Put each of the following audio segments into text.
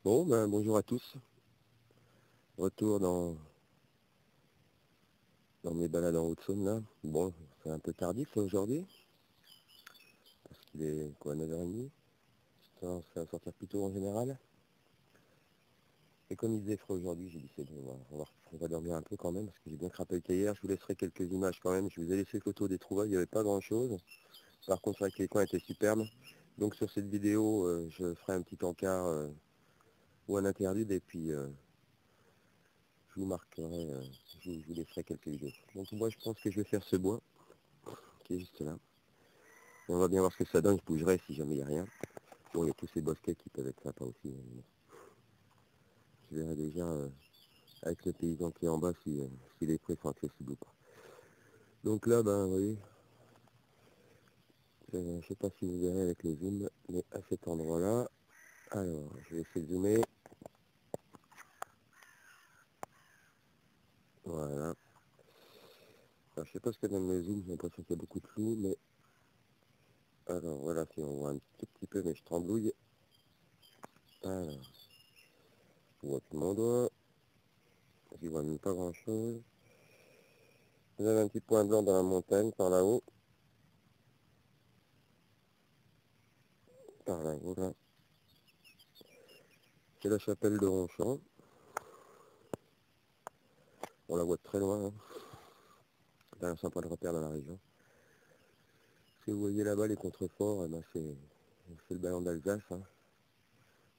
Bon, ben bonjour à tous. Retour dans mes balades en Haute-Saône là. Bon, c'est un peu tardif là, aujourd'hui, parce qu'il est quoi, 9h30. Je commence à sortir plus tôt en général. Et comme il faisait froid aujourd'hui, j'ai dit c'est bon, on va dormir un peu quand même, parce que j'ai bien crapahuté hier. Je vous laisserai quelques images quand même. Je vous ai laissé photos des trouvailles, il n'y avait pas grand chose. Par contre, c'est vrai que les coins étaient superbes. Donc sur cette vidéo, je ferai un petit encart ou un interlude, et puis je vous marquerai, je vous laisserai quelques vidéos. Donc moi je pense que je vais faire ce bois qui est juste là. Et on va bien voir ce que ça donne, je bougerai si jamais il n'y a rien. Bon, il y a tous ces bosquets qui peuvent être sympas aussi. Je verrai déjà avec le paysan qui est en bas si les prés sont accessibles ou pas. Donc là, ben vous voyez, je ne sais pas si vous verrez avec le zoom, mais à cet endroit-là, alors je vais essayer de zoomer. Voilà. Alors, je sais pas ce que donne le zoom, j'ai l'impression qu'il y a beaucoup de flou, mais alors voilà, si on voit un tout petit peu, mais je tremblouille. Alors, je vois tout mon doigt, j'y vois même pas grand chose. Vous avez un petit point blanc dans la montagne par là-haut. Par là-haut là. C'est la chapelle de Ronchamp. On la voit de très loin. Hein. C'est un sympa de repère dans la région. Si vous voyez là-bas les contreforts, eh ben c'est le ballon d'Alsace. Hein.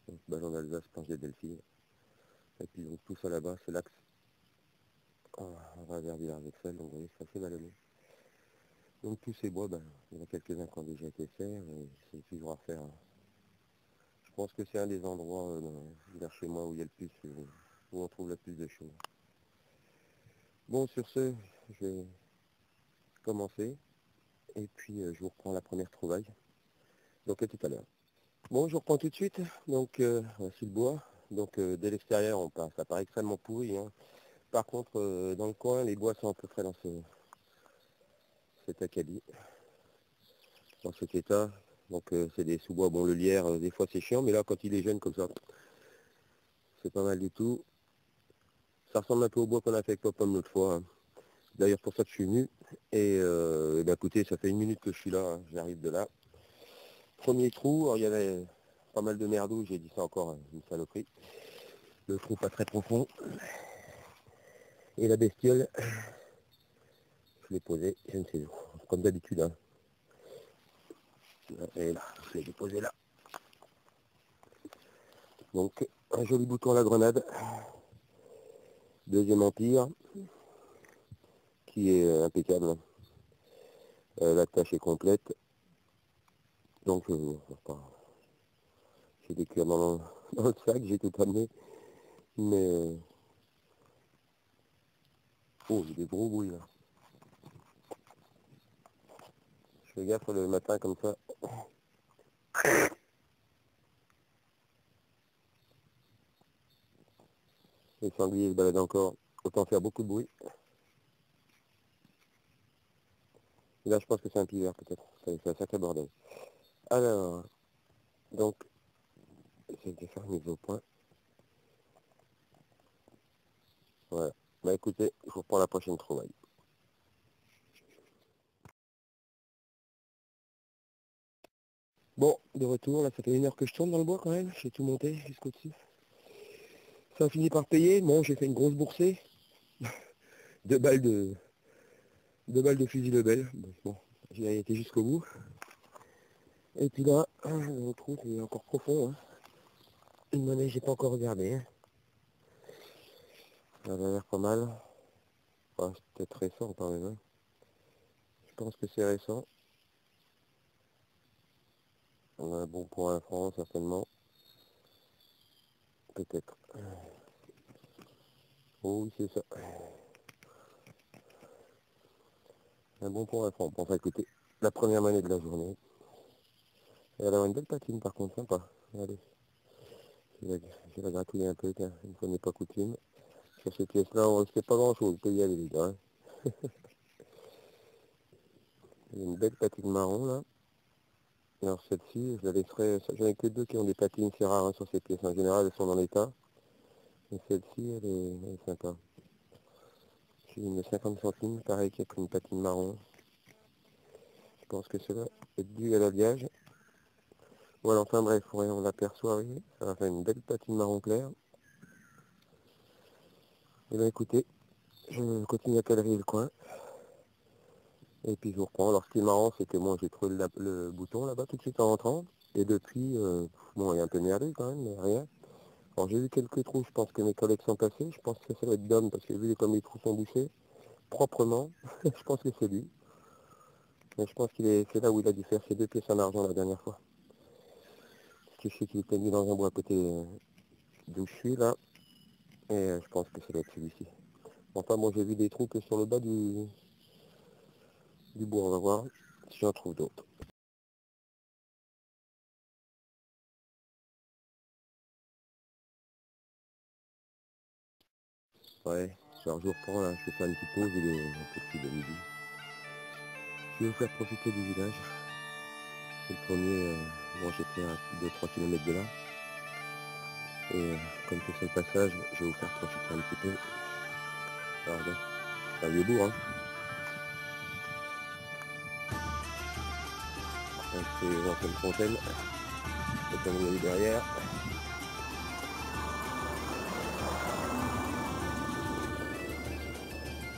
Donc, ballon d'Alsace, planche des Delphines. Et puis donc tout ça là-bas, c'est l'axe. On va vers Villars-Vexel, donc vous voyez, c'est assez vallonné. Donc tous ces bois, ben, il y en a quelques-uns qui ont déjà été faits, et c'est toujours à faire. Hein. Je pense que c'est un des endroits vers chez moi où il y a le plus, où on trouve le plus de choses. Bon, sur ce, je vais commencer, et puis je vous reprends la première trouvaille. Donc à tout à l'heure. Bon, je reprends tout de suite. Donc voici le bois. Donc dès l'extérieur, ça paraît extrêmement pourri. Hein. Par contre, dans le coin, les bois sont à peu près dans cet acabit, dans cet état. Donc c'est des sous-bois. Bon, le lierre, des fois c'est chiant, mais là, quand il est jeune comme ça, c'est pas mal du tout. Ça ressemble un peu au bois qu'on a fait avec Pop l'autre fois. Hein. D'ailleurs, pour ça que je suis venu. Et ben, écoutez, ça fait 1 minute que je suis là. Hein. J'arrive de là. Premier trou, alors, il y avait pas mal de merdouilles. J'ai dit ça encore, hein, une saloperie. Le trou pas très profond. Et la bestiole, je l'ai posée, je ne sais où, comme d'habitude. Hein. Et là, je l'ai déposé là. Donc, un joli bouton à la grenade. Deuxième empire, qui est impeccable. La tâche est complète. Donc, j'ai des cuirs dans le sac, j'ai tout amené. Mais, oh, il y a des gros bruits là. Je fais gaffe le matin comme ça. Les sangliers se baladent encore. Autant faire beaucoup de bruit. Et là, je pense que c'est un pivert peut-être. C'est un sacré bordel. Alors, donc, j'ai de faire mise au point. Voilà. Bah écoutez, je vous reprends la prochaine trouvaille. Bon, de retour, là ça fait 1 heure que je tourne dans le bois quand même, j'ai tout monté jusqu'au-dessus. Ça a fini par payer, bon j'ai fait une grosse boursée. 2 balles de 2 balles de fusil Lebel. Bon, j'ai été jusqu'au bout. Et puis là, le trou est encore profond. Hein. Une monnaie, j'ai pas encore regardé. Hein. Ça a l'air pas mal. Ah, c'est peut-être récent quand même. Hein. Je pense que c'est récent. On a un bon pour 1 franc certainement. Peut-être. Oh oui c'est ça. Un bon pour 1 franc. Bon, enfin écoutez, la première monnaie de la journée. Elle a une belle patine par contre, sympa. Allez, je vais la gratouiller un peu, tiens, une fois n'est pas coutume. Sur ces pièces-là, on risquait pas grand-chose, peut y aller les gars. Hein. Il y a une belle patine marron là. Alors celle-ci, je la laisserai, j'en ai que deux qui ont des patines, c'est rare hein, sur ces pièces. En général, elles sont dans l'état. Et celle-ci, elle est sympa. J'ai une 50 centimes, pareil, qui a pris une patine marron. Je pense que cela est dû à l'alliage. Voilà, enfin bref, ouais, on l'aperçoit, oui. Ça va faire une belle patine marron clair. Et bien écoutez, je continue à calerer le coin. Et puis je vous reprends. Alors ce qui est marrant, c'est que moi j'ai trouvé le bouton là-bas tout de suite en rentrant. Et depuis, bon, il est un peu merdé quand même, mais rien. Alors j'ai vu quelques trous, je pense que mes collègues sont passés. Je pense que ça doit être d'homme, parce que vu comme les trous sont bouchés, proprement, je pense que c'est lui. Mais je pense c'est là où il a dû faire ses deux pièces en argent la dernière fois. Parce que je sais qu'il était mis dans un bois à côté d'où je suis là. Et je pense que ça doit être celui-ci. Enfin bon, j'ai vu des trous que sur le bas du bois, on va voir si j'en trouve d'autres. Ouais, alors je vous reprends là, je vais faire une petite pause, il est un peu plus de midi. Je vais vous faire profiter du village. C'est le premier, bon j'étais à 2-3 km de là. Et comme c'est sur le passage, je vais vous faire profiter un petit peu. Alors bon, c'est un vieux bourg, hein. Donc c'est l'ancienne fontaine, c'est comme vous voyez derrière.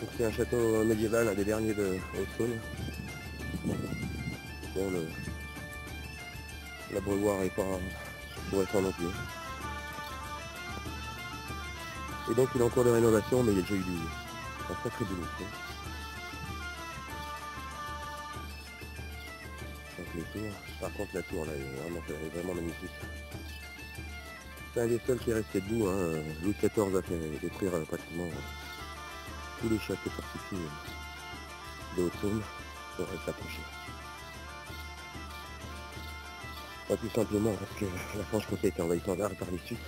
Donc c'est un château médiéval, un des derniers de Haute-Saône. Bon, l'abreuvoir est pas pour être non plus. Et donc il est en cours de rénovation, mais il y a déjà eu un sacré boulot. Donc les tours, par contre la tour là elle est vraiment magnifique. C'est un des seuls qui est resté debout, hein. Louis XIV a fait détruire pratiquement tous les châteaux fortifiés de Haute-Saône pour s'approcher. Pas tout simplement parce que la Franche-Comté a été envahie sans arrêt par les Suisses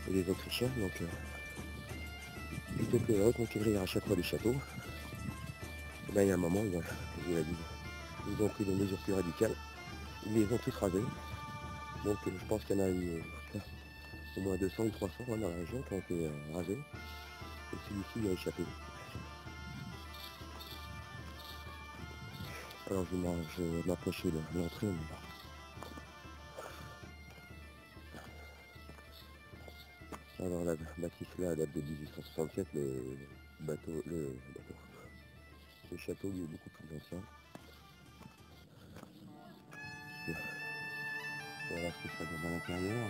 et les Autrichiens, donc plutôt que de reconquérir à chaque fois les châteaux, ben, il y a un moment, ils ont pris des mesures plus radicales, ils les ont tous rasés, donc je pense qu'il y en a eu au moins 200 ou 300 hein, dans la région qui ont été rasés, et celui-ci il a échappé. Alors je m'approchais de l'entrée, alors la bâtisse là date de 1867, le château lui est beaucoup plus ancien. Voilà ce que ça donne à l'intérieur.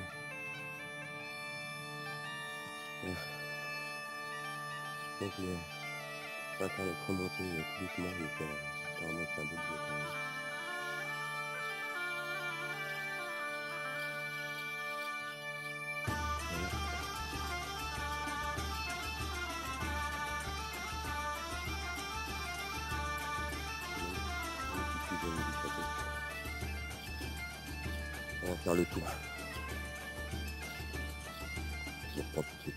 Donc ça va être remonté tout doucement, apparemment c'est un beau boulot quand même. On va faire le tour. Je reprends tout de suite.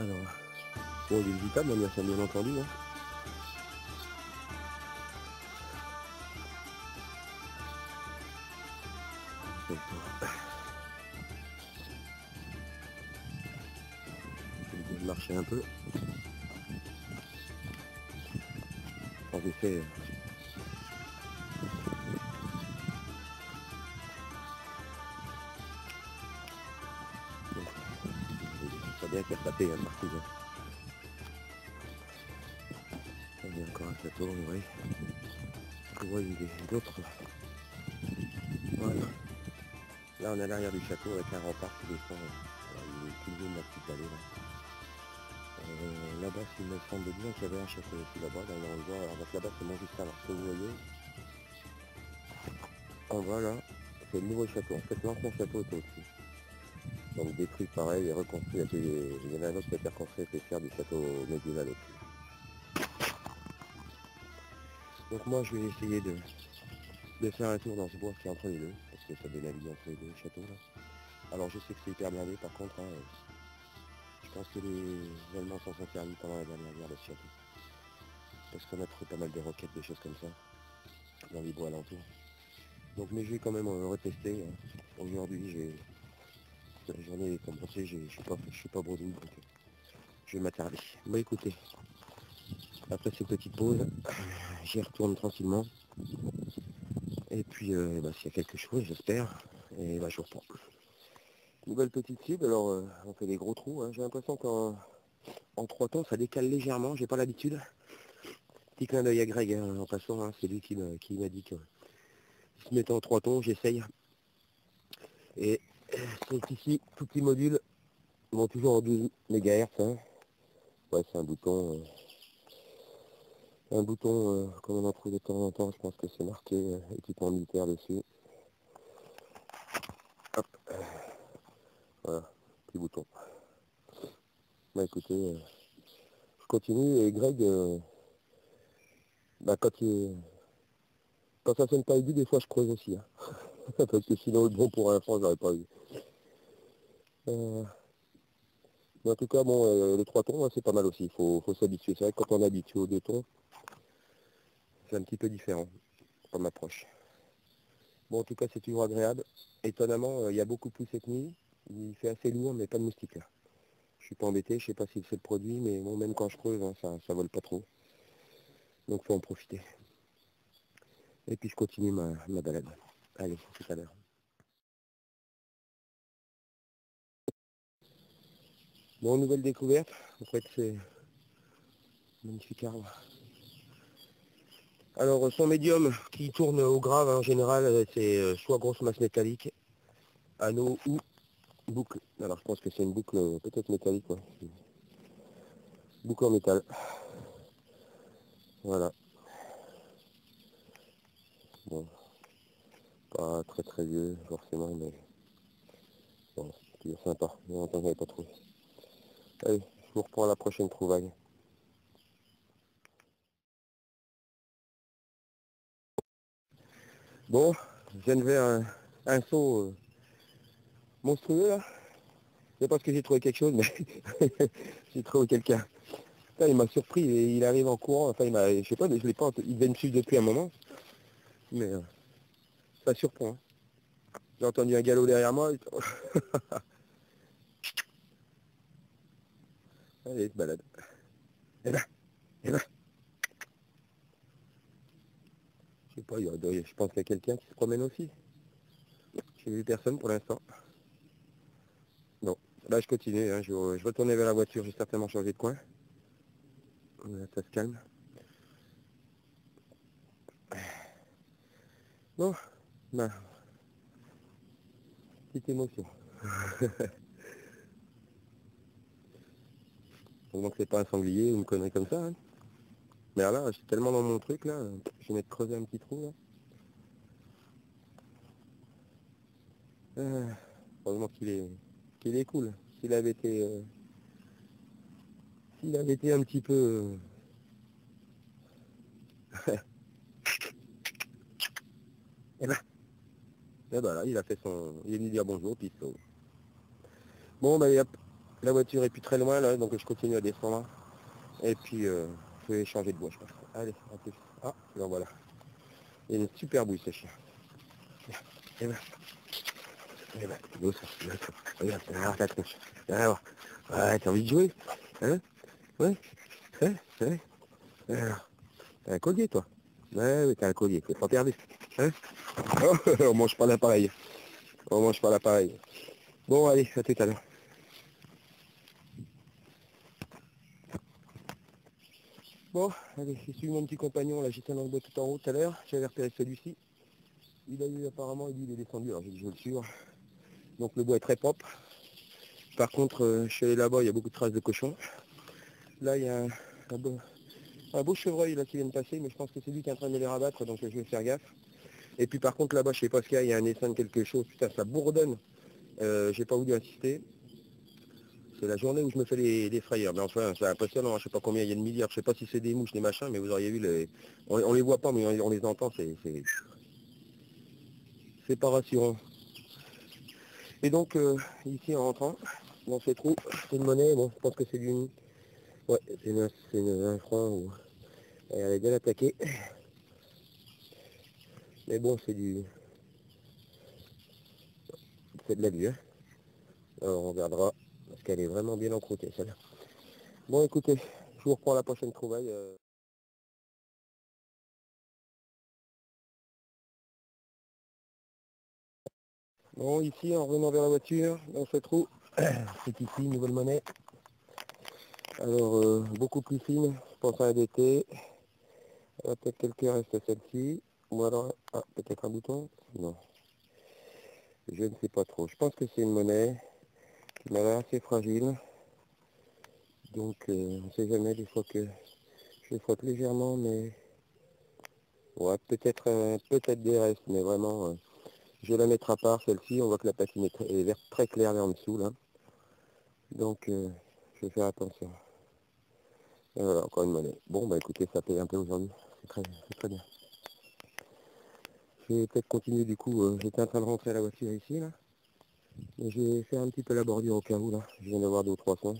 Alors, bon, il est visitable, bien entendu. Hein. Je vais marcher un peu. En effet, ça bien qu'à taper hein, partout. Hein. Il y a encore un château, vous voyez. Je vois d'autres. Voilà. Là, on est à l'arrière du château avec un rempart qui descend. Il est plus de la petite vallée. Là. Là-bas, il me semble bien qu'il y avait un château aussi là-bas, dans l'endroit. Alors donc là-bas, c'est Montgistan. Alors ce que vous voyez, en bas là, c'est le nouveau château. En fait, l'ancien château était au-dessus. Donc détruit pareil et reconstruit. Il y en a un autre qui a été reconstruit et faire du château médiéval au-dessus. Donc moi, je vais essayer de faire un tour dans ce bois qui est entre les deux, parce que ça donne la vie entre les deux châteaux là. Alors je sais que c'est hyper blindé par contre, hein, je pense que les Allemands s'en sont servis pendant la dernière guerre de ce château. Parce qu'on a trouvé pas mal de roquettes, des choses comme ça, dans les bois alentours. Donc mais je vais quand même retester. Hein. Aujourd'hui la journée est commencée, je suis pas bredouille, donc je vais m'attarder. Bon écoutez, après cette petite pause, j'y retourne tranquillement. Et puis bah, s'il y a quelque chose, j'espère, et bah, je reprends. Nouvelle petite cible, alors on fait des gros trous, hein. J'ai l'impression qu'en 3 temps ça décale légèrement, j'ai pas l'habitude. Petit clin d'œil à Greg hein, en passant, hein, c'est lui qui m'a dit que se mettait en 3 tons, j'essaye. Et c'est ici, tout petit module, bon toujours en 12 MHz. Hein. Ouais c'est un bouton comme on en trouve de temps en temps, je pense que c'est marqué équipement militaire dessus. Hop, voilà, petit bouton. Bah écoutez, je continue et Greg, bah quand ça sonne pas aigu, des fois je creuse aussi. Hein. Parce que sinon le bon pour l'instant j'aurais pas eu. Mais en tout cas bon les 3 tons hein, c'est pas mal aussi, faut s'habituer. C'est vrai que quand on est habitué aux 2 tons, c'est un petit peu différent comme approche. Bon en tout cas c'est toujours agréable. Étonnamment il y a beaucoup plus cette nuit, il fait assez lourd mais pas de moustiques là. Je suis pas embêté, je sais pas si c'est le produit, mais bon même quand je creuse hein, ça vole pas trop. Donc faut en profiter. Et puis je continue ma balade. Allez, à tout à l'heure. Bon, nouvelle découverte, après que c'est magnifique arbre. Alors son médium qui tourne au grave en général, c'est soit grosse masse métallique, anneau ou boucle. Alors je pense que c'est une boucle peut-être métallique, ouais. Boucle en métal. Voilà. Bon, pas très très vieux forcément, mais bon, c'est toujours sympa. Mais longtemps que j'avais pas trouvé. Allez, je vous reprends à la prochaine trouvaille. Bon, je viens de faire un saut monstrueux là. C'est pas parce que j'ai trouvé quelque chose, mais j'ai trouvé quelqu'un. Putain, il m'a surpris, il arrive en courant, enfin il m'a, je sais pas, je l'ai pas, il devait me suivre depuis un moment, mais ça surprend. Hein. J'ai entendu un galop derrière moi, allez, il se balade. Eh ben, eh ben, je sais pas, je pense qu'il y a quelqu'un qui se promène aussi. J'ai vu personne pour l'instant. Non, là je continue, hein, je vais retourner vers la voiture, j'ai certainement changé de coin. Là, ça se calme. Bon, bah, petite émotion. Heureusement que c'est pas un sanglier ou une connerie comme ça. Hein. Mais alors là, je suis tellement dans mon truc là, je vais mettre creuser un petit trou là. Heureusement qu'il est cool. S'il avait été un petit peu, et ben là, il a fait il est venu dire bonjour, puis il sauve. Bon, ben hop, la voiture est plus très loin là, donc je continue à descendre. Et puis, je vais changer de voie, je pense. Allez, à plus. Ah, ben voilà. Il y a une super bouille, ce chien. Et ben, doucement, doucement. Regarde ta tronche. Viens voir. Ouais, t'as envie de jouer? Hein? Ouais? Ouais? Ouais? Alors, t'as un collier, toi? Ouais, oui, t'as un collier, t'es pas perdu. Hein? Oh, on mange pas l'appareil. On mange pas l'appareil. Bon, allez, à tout à l'heure. Bon, allez, j'ai suivi mon petit compagnon, là, j'étais dans le bois tout en haut tout à l'heure. J'avais repéré celui-ci. Il a eu, apparemment, il est descendu, alors j'ai dit, je vais le suivre. Donc le bois est très propre. Par contre, je suis allé là-bas, il y a beaucoup de traces de cochons. Là, il y a un beau chevreuil là qui vient de passer, mais je pense que c'est lui qui est en train de me les rabattre, donc je vais faire gaffe. Et puis par contre là-bas, je sais pas ce qu'il y a, il y a un essaim de quelque chose, putain ça bourdonne. J'ai pas voulu insister. C'est la journée où je me fais les frayeurs. Mais enfin, c'est impressionnant, je sais pas combien il y a de milliards, je sais pas si c'est des mouches, des machins, mais vous auriez vu, on les voit pas, mais on les entend, c'est pas rassurant. Et donc, ici en rentrant, dans ces trous, c'est une monnaie, bon, je pense que c'est du... Ouais, c'est un franc, où elle est bien attaquée. Mais bon, c'est de la vue, hein. Alors on regardera, parce qu'elle est vraiment bien encroûtée, celle-là. Bon, écoutez, je vous reprends la prochaine trouvaille. Bon, ici, en revenant vers la voiture, dans ce trou, c'est ici, une nouvelle monnaie. Alors, beaucoup plus fine, je pense à un DT. Peut-être quelques restes à celle-ci. Ou alors, ah, peut-être un bouton. Non, je ne sais pas trop. Je pense que c'est une monnaie qui m'a l'air assez fragile. Donc, on ne sait jamais, des fois que je frotte légèrement, mais... Ouais, peut-être des restes, mais vraiment... je vais la mettre à part, celle-ci. On voit que la patine est verte très claire là en dessous, là. Donc, je vais faire attention. Et voilà, encore une monnaie. Bon, bah écoutez, ça paye un peu aujourd'hui. C'est très bien. Je vais peut-être continuer du coup. J'étais en train de rentrer à la voiture ici, là. Mais je vais faire un petit peu la bordure au cas où, là. Je viens d'avoir 2 ou 3 sons.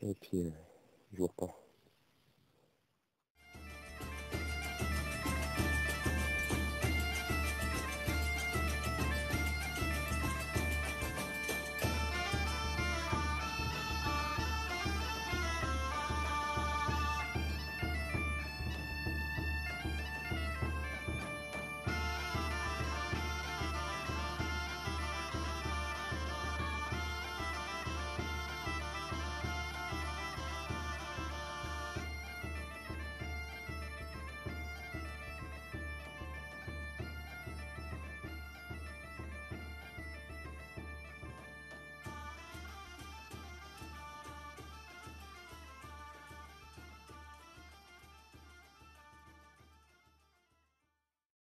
Et puis, je vous reprends.